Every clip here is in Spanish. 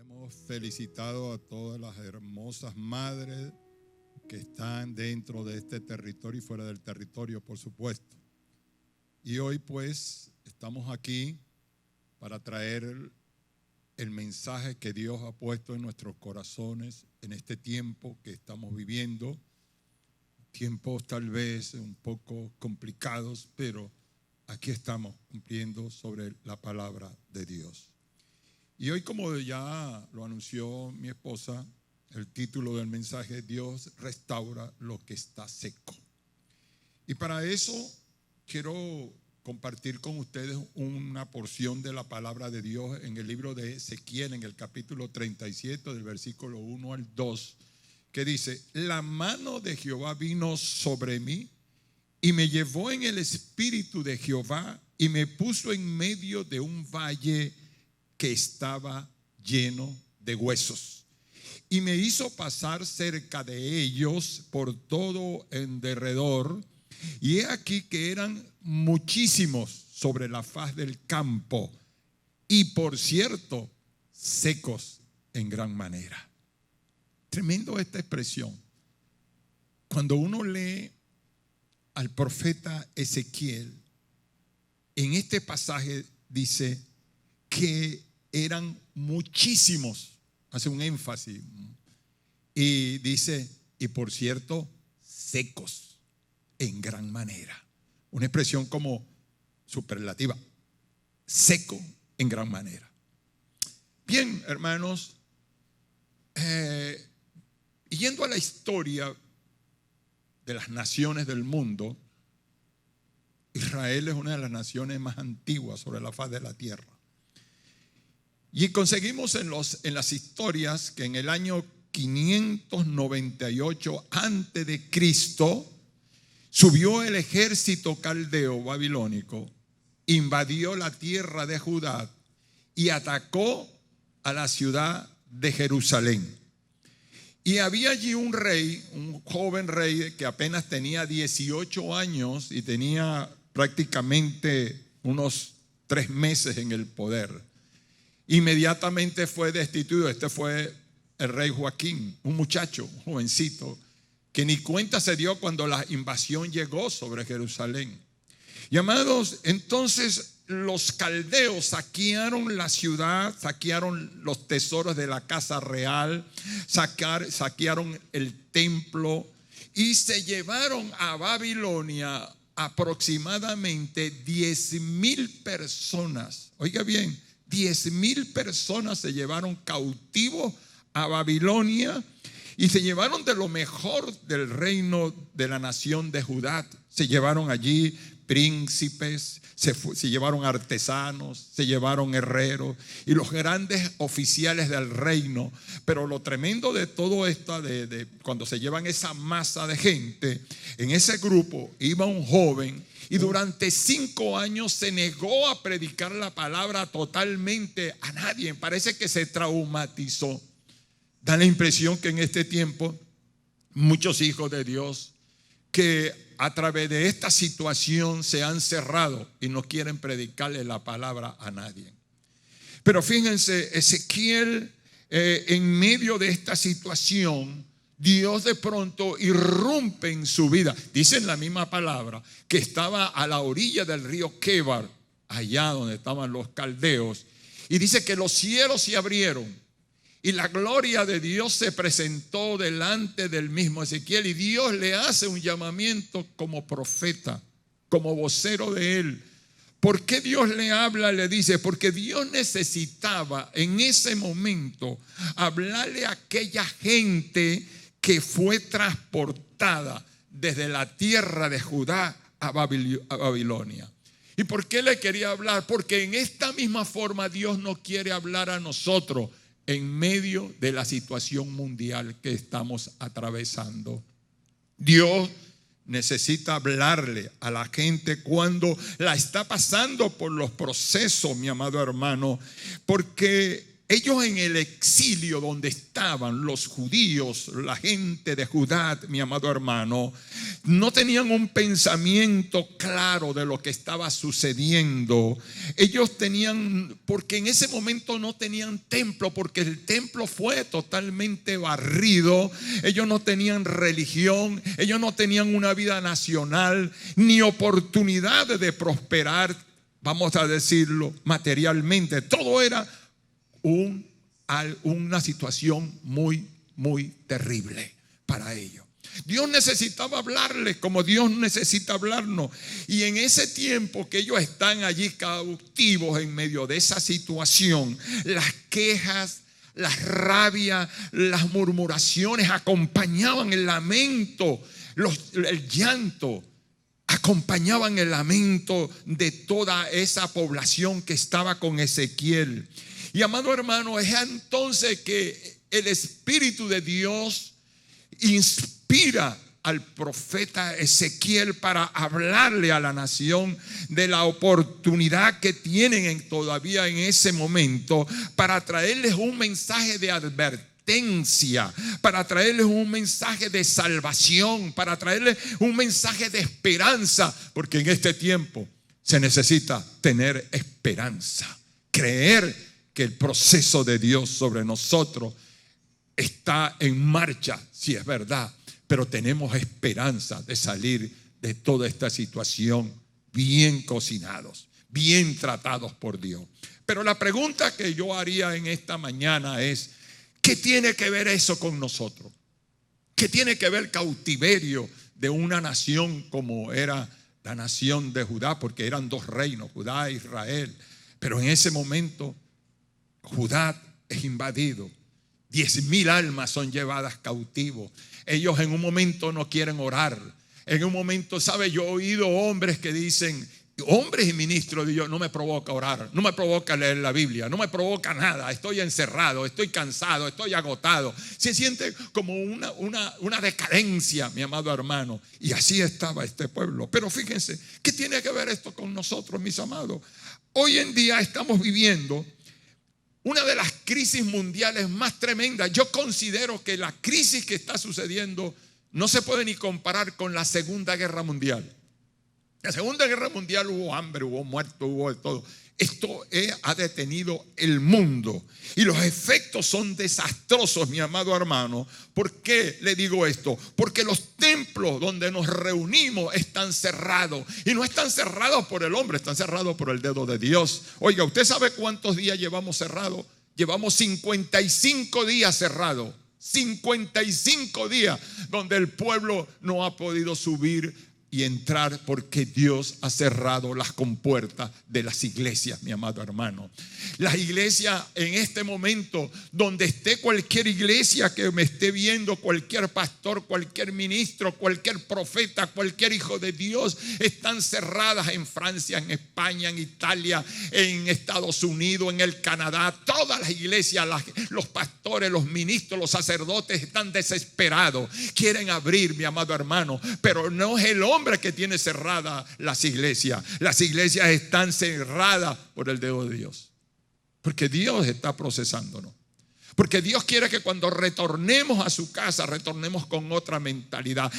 Hemos felicitado a todas las hermosas madres que están dentro de este territorio y fuera del territorio, por supuesto. Y hoy pues estamos aquí para traer el mensaje que Dios ha puesto en nuestros corazones en este tiempo que estamos viviendo. Tiempos tal vez un poco complicados, pero aquí estamos cumpliendo sobre la palabra de Dios. Y hoy, como ya lo anunció mi esposa, el título del mensaje es Dios restaura lo que está seco. Y para eso quiero compartir con ustedes una porción de la palabra de Dios en el libro de Ezequiel, en el capítulo 37, del versículo 1 al 2, que dice: la mano de Jehová vino sobre mí y me llevó en el espíritu de Jehová y me puso en medio de un valle que estaba lleno de huesos, y me hizo pasar cerca de ellos por todo en derredor, y he aquí que eran muchísimos sobre la faz del campo, y por cierto, secos en gran manera. Tremendo esta expresión. Cuando uno lee al profeta Ezequiel, en este pasaje dice que eran muchísimos, hace un énfasis, y dice, y por cierto, secos en gran manera. Una expresión como superlativa, seco en gran manera. Bien, hermanos, yendo a la historia de las naciones del mundo, Israel es una de las naciones más antiguas sobre la faz de la tierra. Y conseguimos en las historias que en el año 598 antes de Cristo subió el ejército caldeo babilónico, invadió la tierra de Judá y atacó a la ciudad de Jerusalén. Y había allí un rey, un joven rey que apenas tenía 18 años y tenía prácticamente unos 3 meses en el poder. Inmediatamente fue destituido. Este fue el rey Joaquín, un muchacho, un jovencito, que ni cuenta se dio cuando la invasión llegó sobre Jerusalén. Y amados, entonces los caldeos saquearon la ciudad, saquearon los tesoros de la casa real, saquearon el templo y se llevaron a Babilonia aproximadamente 10,000 personas. Oiga bien, 10,000 personas se llevaron cautivos a Babilonia y se llevaron de lo mejor del reino de la nación de Judá. Se llevaron allí príncipes, se llevaron artesanos, se llevaron herreros y los grandes oficiales del reino. Pero lo tremendo de todo esto, de cuando se llevan esa masa de gente, en ese grupo iba un joven y durante 5 años se negó a predicar la palabra totalmente a nadie. Parece que se traumatizó. Da la impresión que en este tiempo muchos hijos de Dios que a través de esta situación se han cerrado y no quieren predicarle la palabra a nadie. Pero fíjense, Ezequiel, en medio de esta situación, Dios de pronto irrumpe en su vida. Dice en la misma palabra que estaba a la orilla del río Quebar, allá donde estaban los caldeos, y dice que los cielos se abrieron y la gloria de Dios se presentó delante del mismo Ezequiel, y Dios le hace un llamamiento como profeta, como vocero de él. ¿Por qué Dios le habla? Le dice, porque Dios necesitaba en ese momento hablarle a aquella gente que fue transportada desde la tierra de Judá a Babilonia. ¿Y por qué le quería hablar? Porque en esta misma forma Dios nos quiere hablar a nosotros en medio de la situación mundial que estamos atravesando. Dios necesita hablarle a la gente cuando la está pasando por los procesos, mi amado hermano, porque ellos en el exilio donde estaban los judíos, la gente de Judá, mi amado hermano, no tenían un pensamiento claro de lo que estaba sucediendo. Ellos tenían, porque en ese momento no tenían templo, porque el templo fue totalmente barrido. Ellos no tenían religión, ellos no tenían una vida nacional, ni oportunidad de prosperar, vamos a decirlo, materialmente. Todo era una situación muy, muy terrible para ellos. Dios necesitaba hablarles como Dios necesita hablarnos. Y en ese tiempo que ellos están allí cautivos en medio de esa situación, las quejas, las rabias, las murmuraciones acompañaban el lamento, el llanto, acompañaban el lamento de toda esa población que estaba con Ezequiel. Y amado hermano, es entonces que el Espíritu de Dios inspira al profeta Ezequiel para hablarle a la nación de la oportunidad que tienen todavía en ese momento, para traerles un mensaje de advertencia, para traerles un mensaje de salvación, para traerles un mensaje de esperanza, porque en este tiempo se necesita tener esperanza, creer que el proceso de Dios sobre nosotros está en marcha, si es verdad, pero tenemos esperanza de salir de toda esta situación bien cocinados, bien tratados por Dios. Pero la pregunta que yo haría en esta mañana es: ¿qué tiene que ver eso con nosotros? ¿Qué tiene que ver el cautiverio de una nación como era la nación de Judá? Porque eran dos reinos, Judá e Israel. Pero en ese momento Judá es invadido, 10,000 almas son llevadas cautivos. Ellos en un momento no quieren orar. En un momento, ¿sabe? Yo he oído hombres que dicen, hombres y ministros de Dios: no me provoca orar, no me provoca leer la Biblia, no me provoca nada, estoy encerrado, estoy cansado, estoy agotado. Se siente como una decadencia, mi amado hermano. Y así estaba este pueblo. Pero fíjense, ¿qué tiene que ver esto con nosotros, mis amados? Hoy en día estamos viviendo una de las crisis mundiales más tremendas. Yo considero que la crisis que está sucediendo no se puede ni comparar con la Segunda Guerra Mundial. En la Segunda Guerra Mundial hubo hambre, hubo muertos, hubo de todo. Esto ha detenido el mundo y los efectos son desastrosos, mi amado hermano. ¿Por qué le digo esto? Porque los templos donde nos reunimos están cerrados, y no están cerrados por el hombre, están cerrados por el dedo de Dios. Oiga, ¿usted sabe cuántos días llevamos cerrados? Llevamos 55 días cerrados. 55 días donde el pueblo no ha podido subir y entrar, porque Dios ha cerrado las compuertas de las iglesias, mi amado hermano. Las iglesias en este momento, donde esté cualquier iglesia que me esté viendo, cualquier pastor, cualquier ministro, cualquier profeta, cualquier hijo de Dios, están cerradas en Francia, en España, en Italia, en Estados Unidos, en el Canadá. Todas las iglesias, los pastores, los ministros, los sacerdotes están desesperados, quieren abrir, mi amado hermano, pero no es el hombre que tiene cerradas las iglesias. Las iglesias están cerradas por el dedo de Dios, porque Dios está procesándonos. Porque Dios quiere que cuando retornemos a su casa, retornemos con otra mentalidad.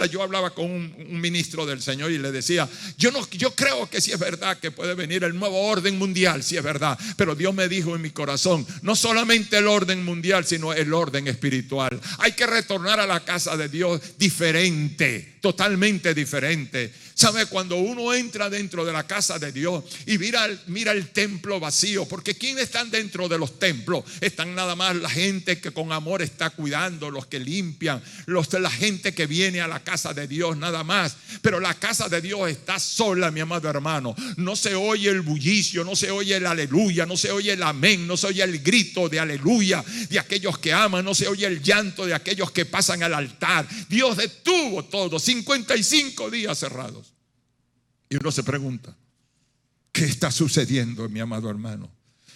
Yo hablaba con un ministro del Señor y le decía, yo creo que sí es verdad que puede venir el nuevo orden mundial, sí es verdad. Pero Dios me dijo en mi corazón, no solamente el orden mundial, sino el orden espiritual. Hay que retornar a la casa de Dios diferente, totalmente diferente. ¿Sabe? Cuando uno entra dentro de la casa de Dios y mira el templo vacío, porque ¿quiénes están dentro de los templos? Están nada más la gente que con amor está cuidando, los que limpian, la gente que viene a la casa de Dios, nada más. Pero la casa de Dios está sola, mi amado hermano. No se oye el bullicio, no se oye el aleluya, no se oye el amén, no se oye el grito de aleluya de aquellos que aman, no se oye el llanto de aquellos que pasan al altar. Dios detuvo todo, 55 días cerrados. Y uno se pregunta, ¿qué está sucediendo, mi amado hermano?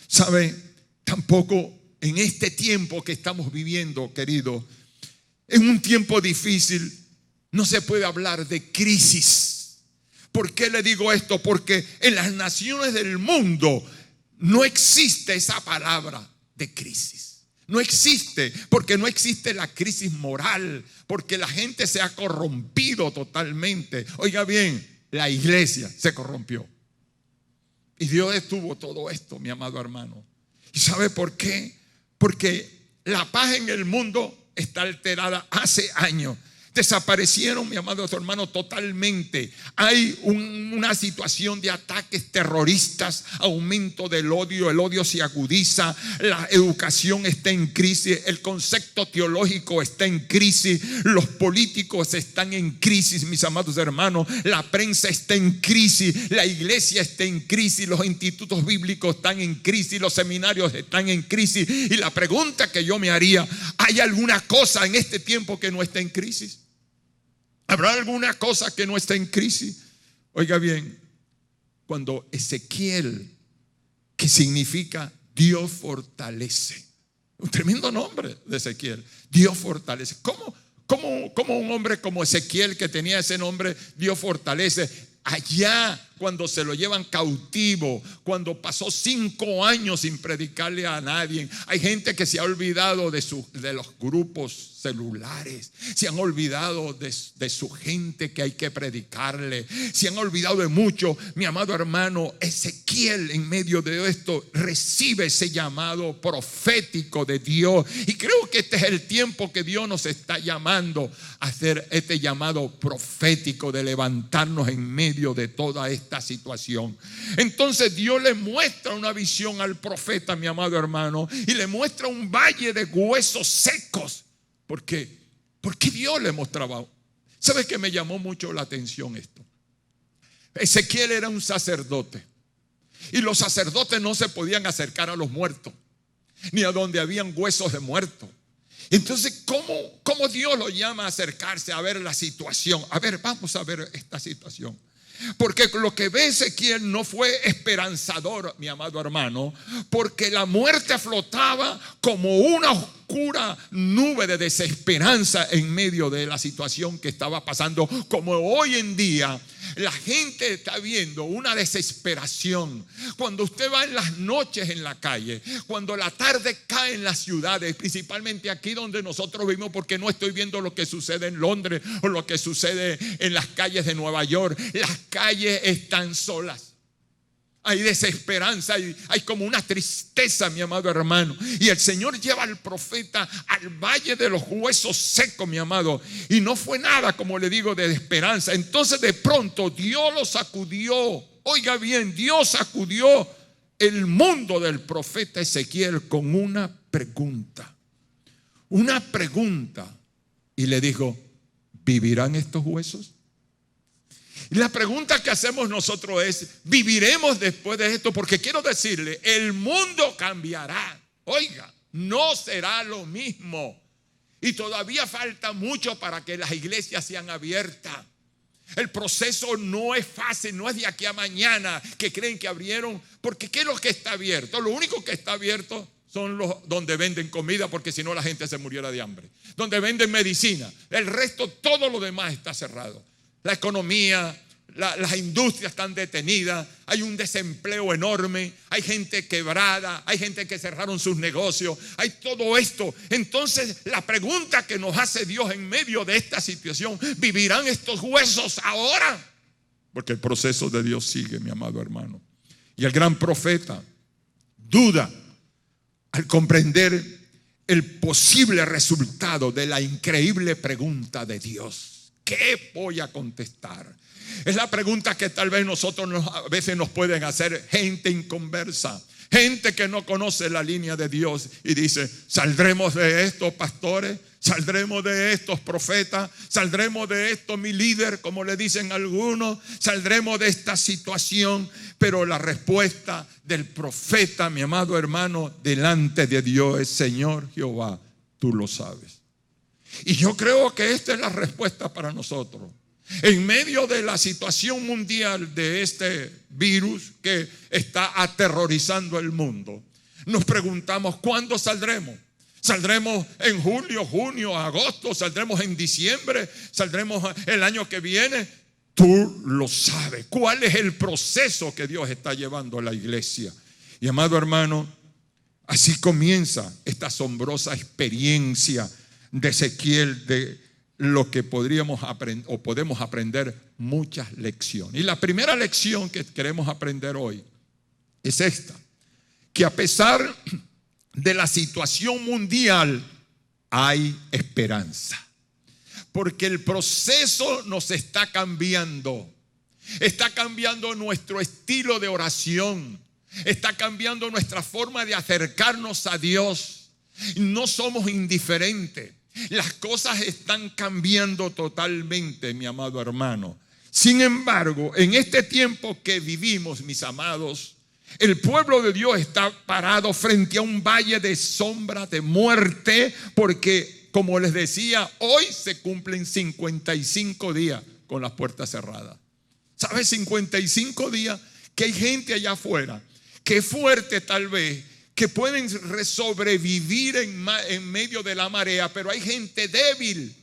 ¿Sabe? Tampoco en este tiempo que estamos viviendo, querido, en un tiempo difícil, no se puede hablar de crisis. ¿Por qué le digo esto? Porque en las naciones del mundo no existe esa palabra. de crisis. No existe, porque no existe la crisis moral, porque la gente se ha corrompido totalmente. Oiga bien, la iglesia se corrompió. Y Dios detuvo todo esto, mi amado hermano. ¿Y sabe por qué? Porque la paz en el mundo está alterada hace años. Desaparecieron, mi amado hermano, totalmente. Hay una situación de ataques terroristas, aumento del odio. El odio se agudiza. La educación está en crisis. El concepto teológico está en crisis. Los políticos están en crisis, mis amados hermanos. La prensa está en crisis. La iglesia está en crisis. Los institutos bíblicos están en crisis. Los seminarios están en crisis. Y la pregunta que yo me haría: ¿hay alguna cosa en este tiempo que no está en crisis? ¿Habrá alguna cosa que no está en crisis? Oiga bien, cuando Ezequiel, que significa Dios fortalece, un tremendo nombre de Ezequiel, Dios fortalece. ¿Cómo un hombre como Ezequiel, que tenía ese nombre, Dios fortalece? Allá, cuando se lo llevan cautivo, cuando pasó 5 años sin predicarle a nadie. Hay gente que se ha olvidado de los grupos celulares, se han olvidado de su gente que hay que predicarle, se han olvidado de mucho. Mi amado hermano, Ezequiel, en medio de esto, recibe ese llamado profético de Dios. Y creo que este es el tiempo que Dios nos está llamando a hacer este llamado profético, de levantarnos en medio de toda esta situación. Entonces Dios le muestra una visión al profeta, mi amado hermano, y le muestra un valle de huesos secos. ¿Por qué? Porque Dios le mostraba. ¿Sabes qué me llamó mucho la atención esto? Ezequiel era un sacerdote, y los sacerdotes no se podían acercar a los muertos, ni a donde habían huesos de muertos. Entonces, ¿cómo Dios lo llama a acercarse a ver la situación? A ver, vamos a ver esta situación. Porque lo que ve Ezequiel no fue esperanzador, mi amado hermano, porque la muerte flotaba como una oscura nube de desesperanza en medio de la situación que estaba pasando. Como hoy en día la gente está viendo una desesperación. Cuando usted va en las noches en la calle, cuando la tarde cae en las ciudades, principalmente aquí donde nosotros vivimos, porque no estoy viendo lo que sucede en Londres o lo que sucede en las calles de Nueva York. Las calles están solas. Hay desesperanza, hay como una tristeza, mi amado hermano. Y el Señor lleva al profeta al valle de los huesos secos, mi amado. Y no fue nada, como le digo, de esperanza. Entonces de pronto Dios lo sacudió. Oiga bien, Dios sacudió el mundo del profeta Ezequiel con una pregunta. Una pregunta. Y le dijo: ¿vivirán estos huesos? Y la pregunta que hacemos nosotros es: ¿viviremos después de esto? Porque quiero decirle, el mundo cambiará. Oiga, no será lo mismo. Y todavía falta mucho para que las iglesias sean abiertas. El proceso no es fácil, no es de aquí a mañana que creen que abrieron. Porque ¿qué es lo que está abierto? Lo único que está abierto son los donde venden comida, porque si no la gente se muriera de hambre. Donde venden medicina. El resto, todo lo demás está cerrado. La economía, las industrias están detenidas, hay un desempleo enorme, hay gente quebrada, hay gente que cerraron sus negocios, hay todo esto. Entonces la pregunta que nos hace Dios en medio de esta situación: ¿vivirán estos huesos ahora? Porque el proceso de Dios sigue, mi amado hermano. Y el gran profeta duda al comprender el posible resultado de la increíble pregunta de Dios. ¿Qué voy a contestar? Es la pregunta que tal vez nosotros a veces nos pueden hacer gente inconversa, gente que no conoce la línea de Dios, y dice: ¿saldremos de estos pastores? ¿Saldremos de estos profetas? ¿Saldremos de esto mi líder, como le dicen algunos? ¿Saldremos de esta situación? Pero la respuesta del profeta, mi amado hermano, delante de Dios es: Señor Jehová, tú lo sabes. Y yo creo que esta es la respuesta para nosotros. En medio de la situación mundial de este virus que está aterrorizando el mundo, nos preguntamos: ¿cuándo saldremos? ¿Saldremos en julio, junio, agosto? ¿Saldremos en diciembre? ¿Saldremos el año que viene? Tú lo sabes. ¿Cuál es el proceso que Dios está llevando a la iglesia? Y amado hermano, Así comienza esta asombrosa experiencia de Ezequiel, de lo que podríamos aprender o podemos aprender muchas lecciones. Y la primera lección que queremos aprender hoy es esta: que a pesar de la situación mundial hay esperanza, porque el proceso nos está cambiando nuestro estilo de oración, está cambiando nuestra forma de acercarnos a Dios. No somos indiferentes. Las cosas están cambiando totalmente, mi amado hermano. Sin embargo, en este tiempo que vivimos, mis amados, el pueblo de Dios está parado frente a un valle de sombra, de muerte, porque, como les decía, hoy se cumplen 55 días con las puertas cerradas. ¿Sabes? 55 días que hay gente allá afuera que es fuerte tal vez, que pueden sobrevivir en medio de la marea, pero hay gente débil,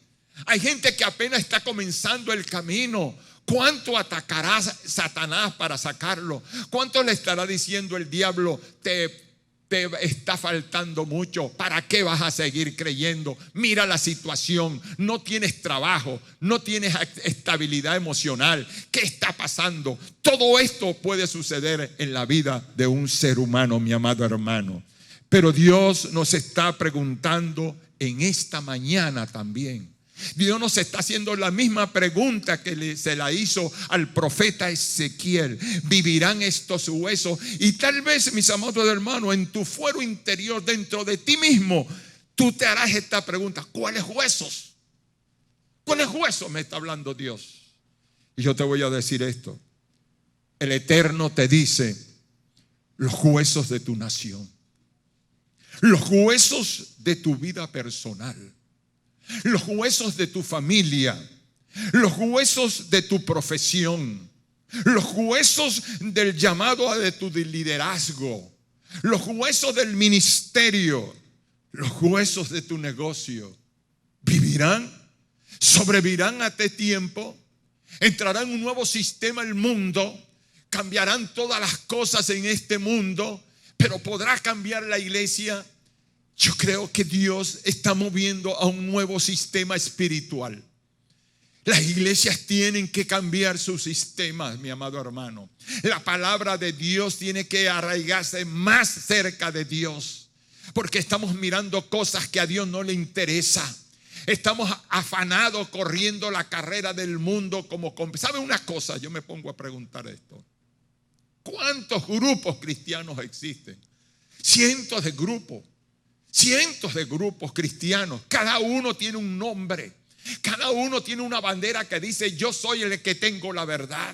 hay gente que apenas está comenzando el camino. ¿Cuánto atacará Satanás para sacarlo? ¿Cuánto le estará diciendo el diablo? Te está faltando mucho. ¿Para qué vas a seguir creyendo? Mira la situación. No tienes trabajo, no tienes estabilidad emocional. ¿Qué está pasando? Todo esto puede suceder en la vida de un ser humano, mi amado hermano. Pero Dios nos está preguntando en esta mañana también. Dios nos está haciendo la misma pregunta que se la hizo al profeta Ezequiel. ¿Vivirán estos huesos? Y tal vez, mis amados hermanos, en tu fuero interior, dentro de ti mismo, tú te harás esta pregunta: ¿cuáles huesos? ¿Cuáles huesos me está hablando Dios? Y yo te voy a decir esto: el Eterno te dice, los huesos de tu nación, los huesos de tu vida personal, los huesos de tu familia, los huesos de tu profesión, los huesos del llamado de tu liderazgo, los huesos del ministerio, los huesos de tu negocio. ¿Vivirán? ¿Sobrevivirán a este tiempo? ¿Entrarán en un nuevo sistema el mundo? ¿Cambiarán todas las cosas en este mundo? ¿Pero podrá cambiar la iglesia? Yo creo que Dios está moviendo a un nuevo sistema espiritual. Las iglesias tienen que cambiar sus sistemas, mi amado hermano. La palabra de Dios tiene que arraigarse más cerca de Dios, porque estamos mirando cosas que a Dios no le interesa. Estamos afanados corriendo la carrera del mundo como... ¿Sabe una cosa? Yo me pongo a preguntar esto. ¿Cuántos grupos cristianos existen? Cientos de grupos cristianos. Cada uno tiene un nombre. Cada uno tiene una bandera que dice: yo soy el que tengo la verdad.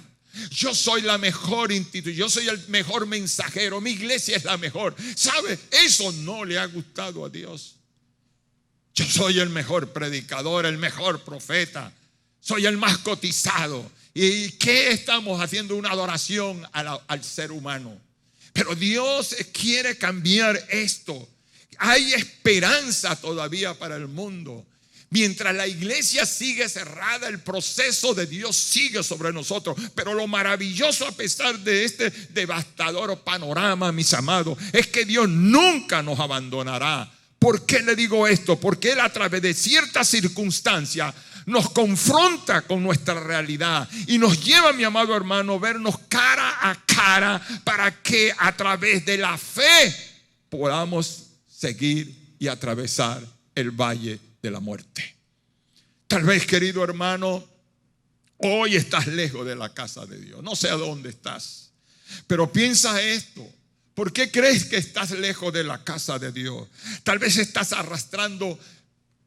Yo soy la mejor institución. Yo soy el mejor mensajero. Mi iglesia es la mejor. ¿Sabe? Eso no le ha gustado a Dios. Yo soy el mejor predicador, el mejor profeta. Soy el más cotizado. ¿Y qué estamos haciendo? Una adoración al ser humano. Pero Dios quiere cambiar esto. Hay esperanza todavía para el mundo. Mientras la iglesia sigue cerrada, el proceso de Dios sigue sobre nosotros. Pero lo maravilloso, a pesar de este devastador panorama, mis amados, es que Dios nunca nos abandonará. ¿Por qué le digo esto? Porque Él, a través de ciertas circunstancias, nos confronta con nuestra realidad y nos lleva, mi amado hermano, a vernos cara a cara, para que a través de la fe podamos seguir y atravesar el valle de la muerte. Tal vez, querido hermano, hoy estás lejos de la casa de Dios. No sé a dónde estás, pero piensa esto: ¿por qué crees que estás lejos de la casa de Dios? Tal vez estás arrastrando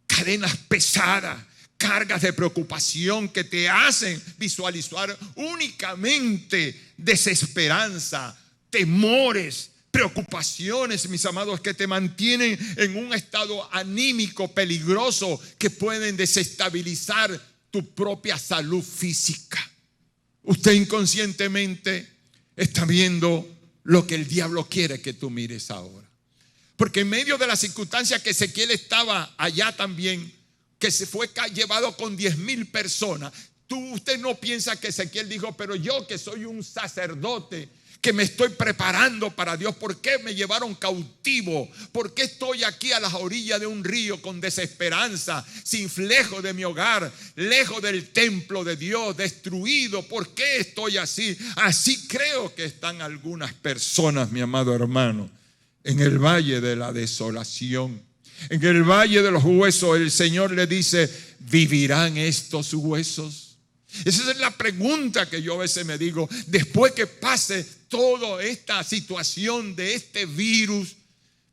cadenas pesadas, cargas de preocupación que te hacen visualizar únicamente desesperanza, temores, preocupaciones, mis amados, que te mantienen en un estado anímico peligroso, que pueden desestabilizar tu propia salud física. Usted inconscientemente está viendo lo que el diablo quiere que tú mires ahora. Porque en medio de la circunstancia que Ezequiel estaba allá también, que se fue llevado con 10,000 personas, Usted no piensa que Ezequiel dijo, pero yo que soy un sacerdote, que me estoy preparando para Dios, ¿por qué me llevaron cautivo? ¿Por qué estoy aquí a las orillas de un río con desesperanza, sin lejos de mi hogar, lejos del templo de Dios, destruido? ¿Por qué estoy así? Así creo que están algunas personas, mi amado hermano, en el valle de la desolación, en el valle de los huesos. El Señor le dice, ¿vivirán estos huesos? Esa es la pregunta que yo a veces me digo, después que pase toda esta situación de este virus,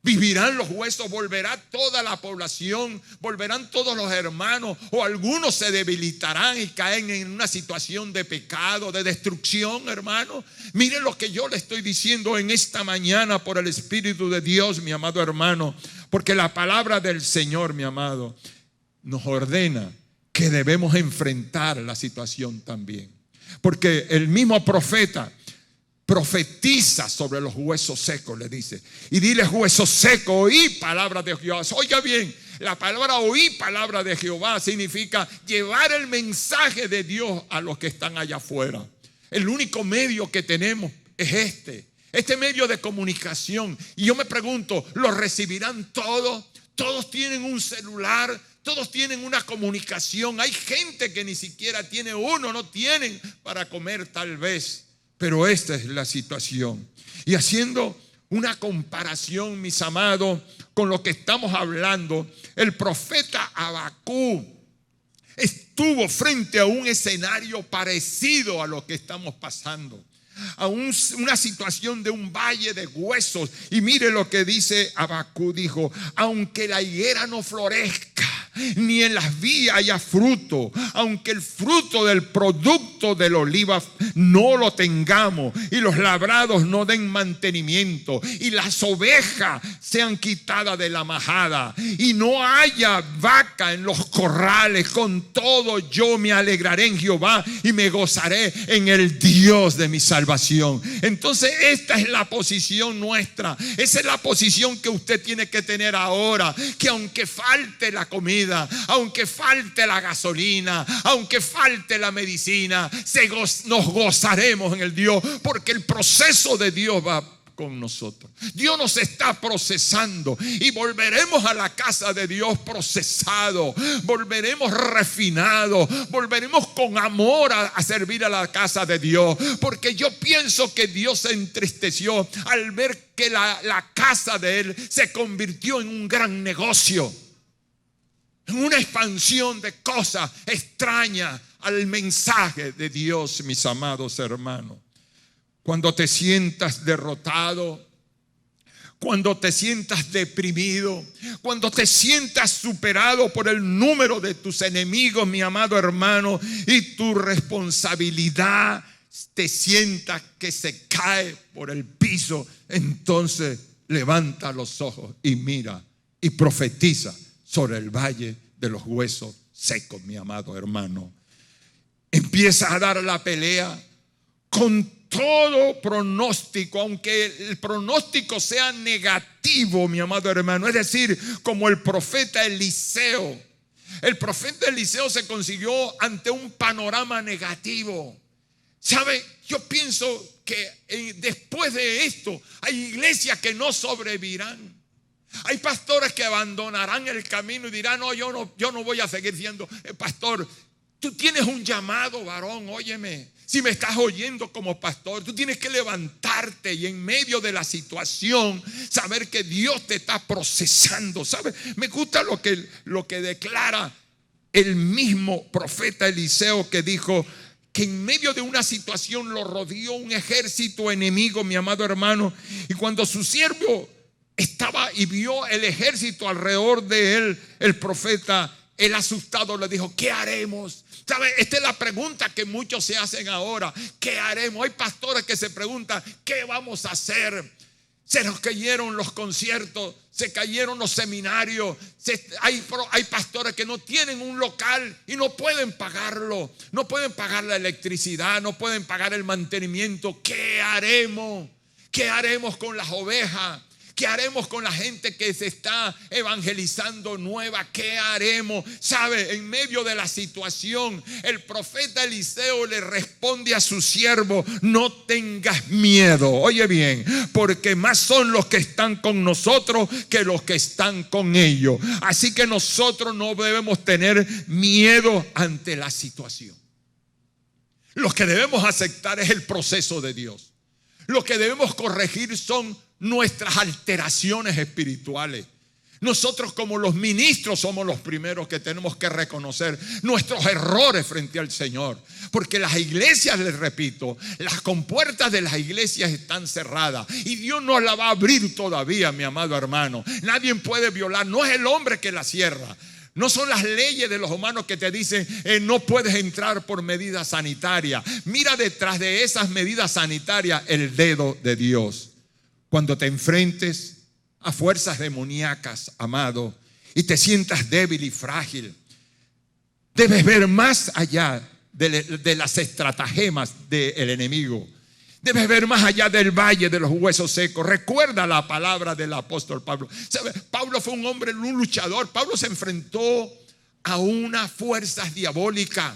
¿vivirán los huesos? ¿Volverá toda la población? ¿Volverán todos los hermanos? ¿O algunos se debilitarán y caen en una situación de pecado, de destrucción, hermano? Miren lo que yo le estoy diciendo en esta mañana por el Espíritu de Dios, mi amado hermano, porque la palabra del Señor, mi amado, nos ordena que debemos enfrentar la situación también. Porque el mismo profeta profetiza sobre los huesos secos, le dice. Y dile, huesos secos, oí palabra de Jehová. Oiga bien, la palabra oí palabra de Jehová significa llevar el mensaje de Dios a los que están allá afuera. El único medio que tenemos es este medio de comunicación. Y yo me pregunto, ¿lo recibirán todos? Todos tienen un celular, todos tienen una comunicación. Hay gente que ni siquiera tiene uno, no tienen para comer tal vez. Pero esta es la situación. Y haciendo una comparación, mis amados, con lo que estamos hablando, el profeta Habacuc estuvo frente a un escenario parecido a lo que estamos pasando, a una situación de un valle de huesos. Y mire lo que dice Habacuc, dijo, aunque la higuera no florezca, ni en las vías haya fruto, aunque el fruto del producto del oliva no lo tengamos, y los labrados no den mantenimiento, y las ovejas sean quitadas de la majada, y no haya vaca en los corrales, con todo yo me alegraré en Jehová y me gozaré en el Dios de mi salvación. Entonces esta es la posición nuestra, esa es la posición que usted tiene que tener ahora, que aunque falte la comida, aunque falte la gasolina, aunque falte la medicina, nos gozaremos en el Dios, porque el proceso de Dios va con nosotros. Dios nos está procesando y volveremos a la casa de Dios procesado, volveremos refinados, volveremos con amor a servir a la casa de Dios, porque yo pienso que Dios se entristeció al ver que la casa de Él se convirtió en un gran negocio, en una expansión de cosas extrañas al mensaje de Dios, mis amados hermanos. Cuando te sientas derrotado, cuando te sientas deprimido, cuando te sientas superado por el número de tus enemigos, mi amado hermano, y tu responsabilidad te sientas que se cae por el piso, entonces levanta los ojos y mira y profetiza sobre el valle de los huesos secos, mi amado hermano. Empieza a dar la pelea con todo pronóstico, aunque el pronóstico sea negativo, mi amado hermano. Es decir, como el profeta Eliseo. El profeta Eliseo se consiguió ante un panorama negativo. ¿Sabe? Yo pienso que después de esto hay iglesias que no sobrevivirán. Hay pastores que abandonarán el camino y dirán, no, yo no voy a seguir siendo pastor. Tú tienes un llamado, varón, óyeme. Si me estás oyendo como pastor, tú tienes que levantarte y en medio de la situación saber que Dios te está procesando. ¿Sabes? Me gusta lo que declara el mismo profeta Eliseo, que dijo que en medio de una situación lo rodeó un ejército enemigo, mi amado hermano. Y cuando su siervo estaba y vio el ejército alrededor de él, el profeta, él asustado le dijo, ¿qué haremos? ¿Sabe? Esta es la pregunta que muchos se hacen ahora. ¿Qué haremos? Hay pastores que se preguntan, ¿qué vamos a hacer? Se nos cayeron los conciertos, se cayeron los seminarios. Hay pastores que no tienen un local y no pueden pagarlo. No pueden pagar la electricidad, no pueden pagar el mantenimiento. ¿Qué haremos? ¿Qué haremos con las ovejas? ¿Qué haremos con la gente que se está evangelizando nueva? ¿Qué haremos? ¿Sabe? En medio de la situación, el profeta Eliseo le responde a su siervo: no tengas miedo. Oye bien, porque más son los que están con nosotros que los que están con ellos. Así que nosotros no debemos tener miedo ante la situación. Lo que debemos aceptar es el proceso de Dios. Lo que debemos corregir son nuestras alteraciones espirituales. Nosotros, como los ministros, somos los primeros que tenemos que reconocer nuestros errores frente al Señor, porque las iglesias, les repito, las compuertas de las iglesias están cerradas y Dios no la va a abrir todavía, mi amado hermano. Nadie puede violar, no es el hombre que la cierra. No son las leyes de los humanos que te dicen no puedes entrar por medidas sanitarias. Mira detrás de esas medidas sanitarias el dedo de Dios. Cuando te enfrentes a fuerzas demoníacas, amado, y te sientas débil y frágil, debes ver más allá de las estratagemas del enemigo. Debes ver más allá del valle de los huesos secos. Recuerda la palabra del apóstol Pablo. ¿Sabe? Pablo fue un hombre, un luchador. Pablo se enfrentó a unas fuerzas diabólicas.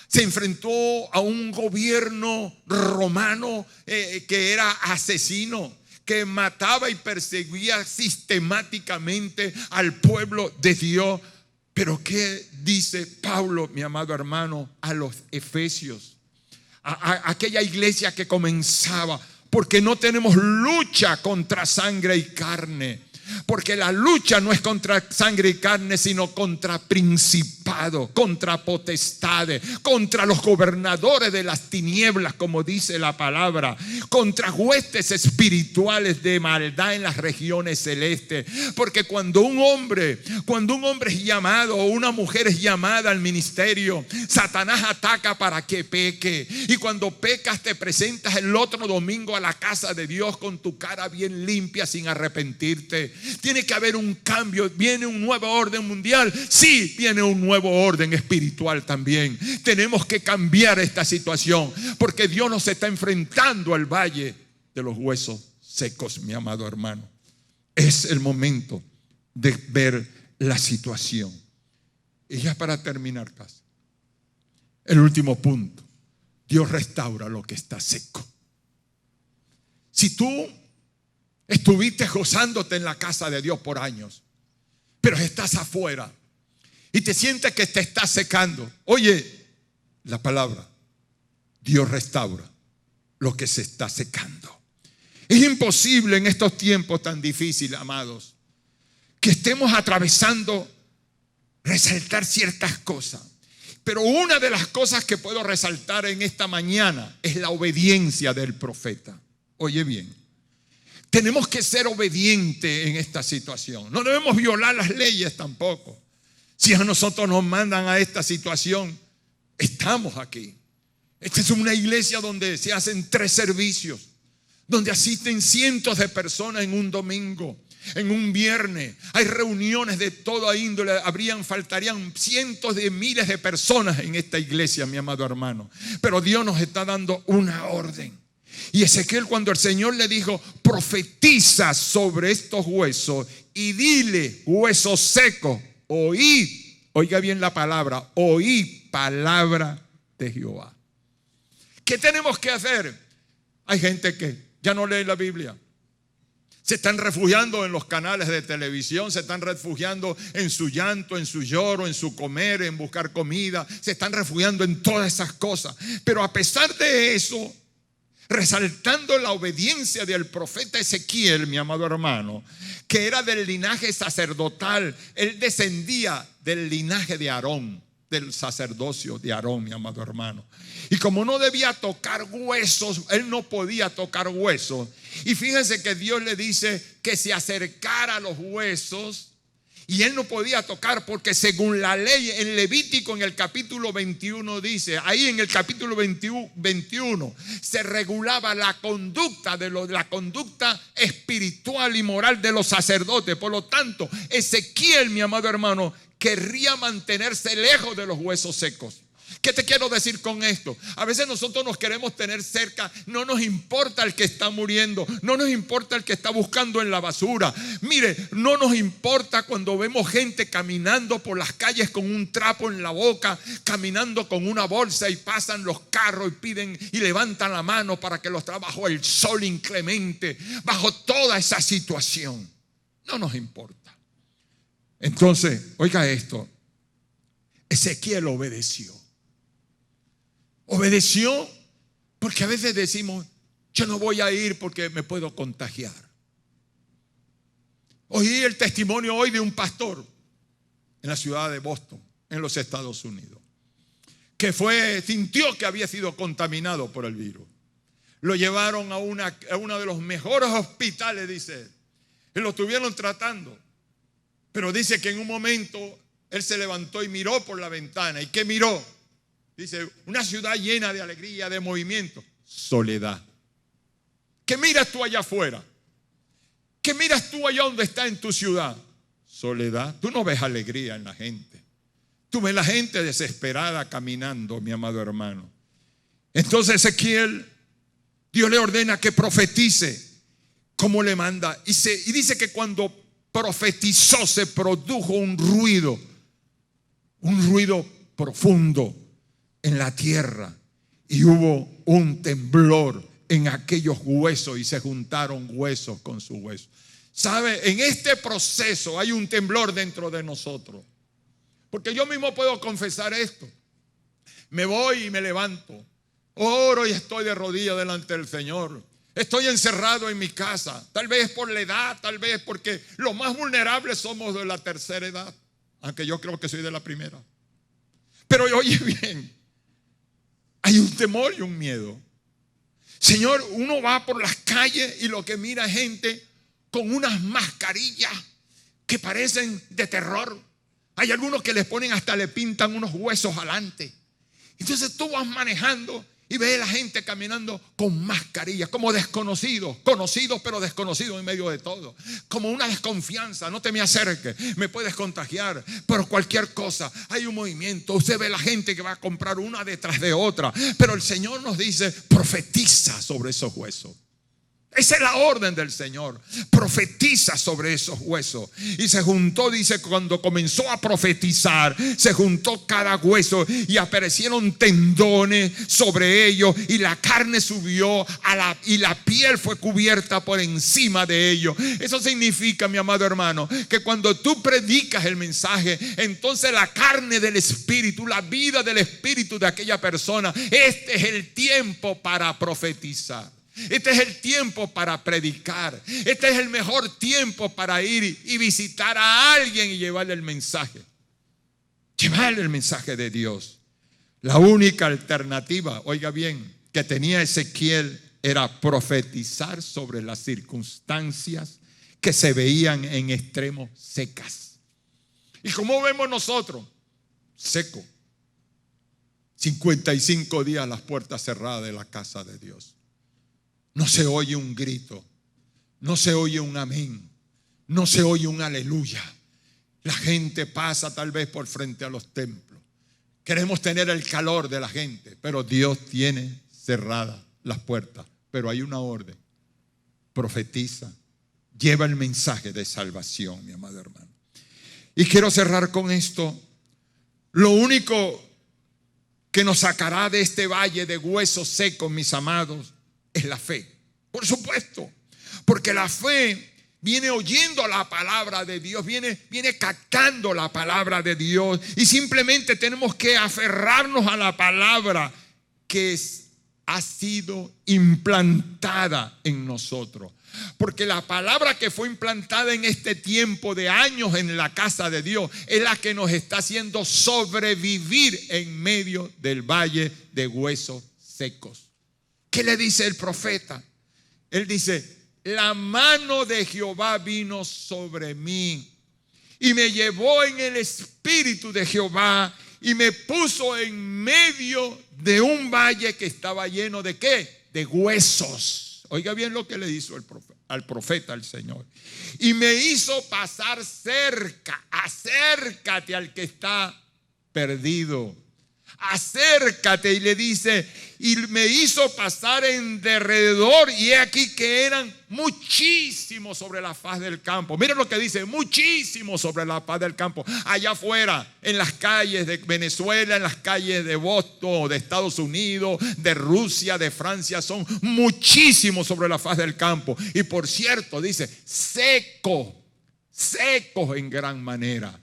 Se enfrentó a un gobierno romano que era asesino, que mataba y perseguía sistemáticamente al pueblo de Dios. Pero ¿qué dice Pablo, mi amado hermano, a los efesios? A aquella iglesia que comenzaba: porque no tenemos lucha contra sangre y carne. Porque la lucha no es contra sangre y carne, sino contra principados, contra potestades, contra los gobernadores de las tinieblas, como dice la palabra, contra huestes espirituales de maldad en las regiones celestes. Porque cuando un hombre es llamado o una mujer es llamada al ministerio, Satanás ataca para que peque. Y cuando pecas, te presentas el otro domingo a la casa de Dios con tu cara bien limpia, sin arrepentirte. Tiene que haber un cambio. ¿Viene un nuevo orden mundial? Sí, viene un nuevo orden espiritual también. Tenemos que cambiar esta situación, porque Dios nos está enfrentando al valle de los huesos secos, mi amado hermano. Es el momento de ver la situación. Y ya para terminar, casi, el último punto: Dios restaura lo que está seco. Si tú estuviste gozándote en la casa de Dios por años, pero estás afuera y te sientes que te estás secando, oye la palabra: Dios restaura lo que se está secando. Es imposible en estos tiempos tan difíciles, amados, que estemos atravesando, resaltar ciertas cosas. Pero una de las cosas que puedo resaltar en esta mañana es la obediencia del profeta. Oye bien, tenemos que ser obedientes en esta situación. No debemos violar las leyes tampoco. Si a nosotros nos mandan a esta situación, estamos aquí. Esta es una iglesia donde se hacen 3 servicios, donde asisten cientos de personas en un domingo, en un viernes. Hay reuniones de toda índole. Faltarían cientos de miles de personas en esta iglesia, mi amado hermano. Pero Dios nos está dando una orden. Y Ezequiel, cuando el Señor le dijo: profetiza sobre estos huesos y dile: huesos secos, oí, oiga bien la palabra, oí palabra de Jehová. ¿Qué tenemos que hacer? Hay gente que ya no lee la Biblia. Se están refugiando en los canales de televisión, se están refugiando en su llanto, en su lloro, en su comer, en buscar comida. Se están refugiando en todas esas cosas. Pero a pesar de eso, resaltando la obediencia del profeta Ezequiel, mi amado hermano, que era del linaje sacerdotal. Él descendía del linaje de Aarón, del sacerdocio de Aarón, mi amado hermano. Y como no debía tocar huesos, él no podía tocar huesos. Y fíjense que Dios le dice que se acercara a los huesos. Y él no podía tocar, porque según la ley en Levítico, en el capítulo 21 dice, ahí en el capítulo 21 se regulaba la conducta la conducta espiritual y moral de los sacerdotes. Por lo tanto, Ezequiel, mi amado hermano, querría mantenerse lejos de los huesos secos. ¿Qué te quiero decir con esto? A veces nosotros nos queremos tener cerca. No nos importa el que está muriendo. No nos importa el que está buscando en la basura. Mire, no nos importa cuando vemos gente caminando por las calles con un trapo en la boca, caminando con una bolsa, y pasan los carros y piden y levantan la mano para que los trae bajo el sol inclemente, bajo toda esa situación. No nos importa. Entonces, oiga esto. Ezequiel obedeció. Obedeció porque a veces decimos, yo no voy a ir porque me puedo contagiar. Oí el testimonio hoy de un pastor en la ciudad de Boston, en los Estados Unidos, que sintió que había sido contaminado por el virus. Lo llevaron a uno de los mejores hospitales, dice él. Y lo estuvieron tratando. Pero dice que en un momento él se levantó y miró por la ventana. ¿Y qué miró? Dice, una ciudad llena de alegría, de movimiento. Soledad. ¿Qué miras tú allá afuera? ¿Qué miras tú allá donde está en tu ciudad? Soledad. Tú no ves alegría en la gente. Tú ves la gente desesperada caminando, mi amado hermano. Entonces Ezequiel, Dios le ordena que profetice como le manda. Y dice que cuando profetizó se produjo un ruido profundo en la tierra, y hubo un temblor en aquellos huesos y se juntaron huesos con sus huesos. ¿Sabe? En este proceso hay un temblor dentro de nosotros, porque yo mismo puedo confesar esto. Me voy y me levanto, oro y estoy de rodillas delante del Señor. Estoy encerrado en mi casa, tal vez por la edad, tal vez porque los más vulnerables somos de la tercera edad, aunque yo creo que soy de la primera. Pero oye bien, hay un temor y un miedo. Señor, uno va por las calles y lo que mira es gente con unas mascarillas que parecen de terror. Hay algunos que les ponen, hasta le pintan unos huesos adelante. Entonces tú vas manejando y ves a la gente caminando con mascarillas, como desconocidos, conocidos pero desconocidos en medio de todo. Como una desconfianza, no te me acerques, me puedes contagiar. Pero cualquier cosa, hay un movimiento. Usted ve la gente que va a comprar una detrás de otra. Pero el Señor nos dice, profetiza sobre esos huesos. Esa es la orden del Señor. Profetiza sobre esos huesos. Y se juntó, dice, cuando comenzó a profetizar, se juntó cada hueso y aparecieron tendones sobre ellos, y la carne subió y la piel fue cubierta por encima de ellos. Eso significa, mi amado hermano, que cuando tú predicas el mensaje, entonces la carne del espíritu, la vida del espíritu de aquella persona, este es el tiempo para profetizar. Este es el tiempo para predicar. Este es el mejor tiempo para ir y visitar a alguien y llevarle el mensaje. Llevarle el mensaje de Dios. La única alternativa, oiga bien, que tenía Ezequiel era profetizar sobre las circunstancias que se veían en extremo secas. ¿Y cómo vemos nosotros? Seco. 55 días las puertas cerradas de la casa de Dios. No se oye un grito, no se oye un amén, no se oye un aleluya. La gente pasa tal vez por frente a los templos. Queremos tener el calor de la gente, pero Dios tiene cerradas las puertas. Pero hay una orden: profetiza, lleva el mensaje de salvación, mi amado hermano. Y quiero cerrar con esto. Lo único que nos sacará de este valle de huesos secos, mis amados, es la fe. Por supuesto, porque la fe viene oyendo la palabra de Dios, viene captando la palabra de Dios, y simplemente tenemos que aferrarnos a la palabra que ha sido implantada en nosotros. Porque la palabra que fue implantada en este tiempo de años en la casa de Dios es la que nos está haciendo sobrevivir en medio del valle de huesos secos. ¿Qué le dice el profeta? Él dice: la mano de Jehová vino sobre mí y me llevó en el espíritu de Jehová y me puso en medio de un valle que estaba lleno de ¿qué? De huesos. Oiga bien lo que le hizo al profeta el Señor. Y me hizo pasar cerca. Acércate al que está perdido. acércate, y le dice, y me hizo pasar en derredor, y he aquí que eran muchísimos sobre la faz del campo. Miren lo que dice, muchísimos sobre la faz del campo. Allá afuera, en las calles de Venezuela, en las calles de Boston, de Estados Unidos, de Rusia, de Francia, son muchísimos sobre la faz del campo. Y por cierto, dice, secos en gran manera.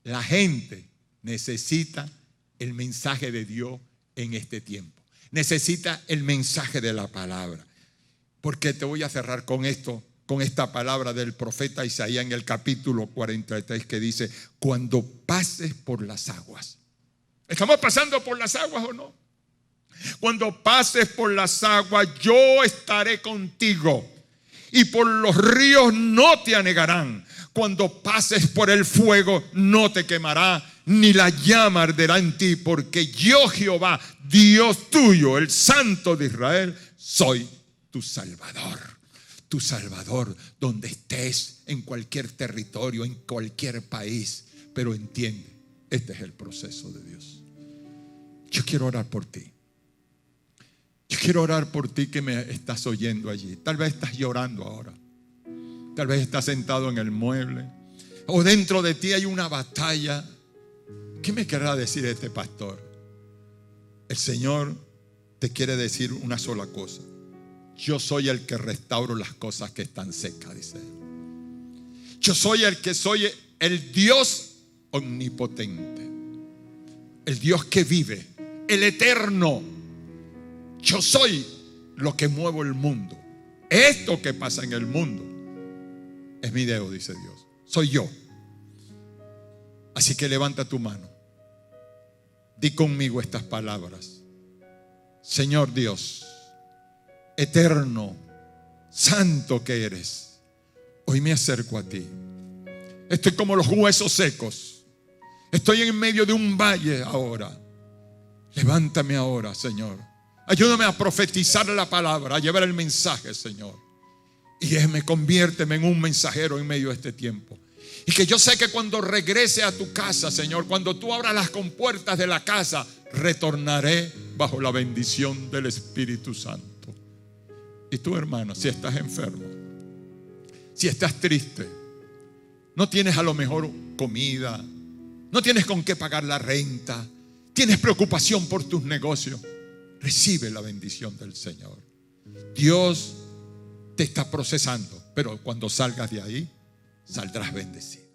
La gente necesita el mensaje de Dios en este tiempo. Necesita el mensaje de la palabra. Porque te voy a cerrar con esto, con esta palabra del profeta Isaías en el capítulo 43 que dice, cuando pases por las aguas. ¿Estamos pasando por las aguas o no? Cuando pases por las aguas, yo estaré contigo, y por los ríos no te anegarán. Cuando pases por el fuego, no te quemará, ni la llama arderá en ti, porque yo, Jehová, Dios tuyo, el Santo de Israel, soy tu Salvador. Tu Salvador, donde estés, en cualquier territorio, en cualquier país. Pero entiende, este es el proceso de Dios. Yo quiero orar por ti. Yo quiero orar por ti que me estás oyendo allí. Tal vez estás llorando ahora. Tal vez estás sentado en el mueble, o dentro de ti hay una batalla. ¿Qué me querrá decir este pastor? El Señor te quiere decir una sola cosa: yo soy el que restauro las cosas que están secas, dice él. Yo soy el Dios omnipotente, el Dios que vive, el eterno. Yo soy lo que muevo el mundo. Esto que pasa en el mundo es mi Dios, dice Dios. Soy yo. Así que levanta tu mano. Di conmigo estas palabras. Señor Dios, eterno, santo que eres, hoy me acerco a ti. Estoy como los huesos secos. Estoy en medio de un valle ahora. Levántame ahora, Señor. Ayúdame a profetizar la palabra, a llevar el mensaje, Señor. Y conviérteme en un mensajero en medio de este tiempo. Y que yo sé que cuando regrese a tu casa, Señor, cuando tú abras las compuertas de la casa, retornaré bajo la bendición del Espíritu Santo. Y tú, hermano, si estás enfermo, si estás triste, no tienes a lo mejor comida, no tienes con qué pagar la renta, tienes preocupación por tus negocios, recibe la bendición del Señor. Dios te está procesando, pero cuando salgas de ahí, saldrás bendecido.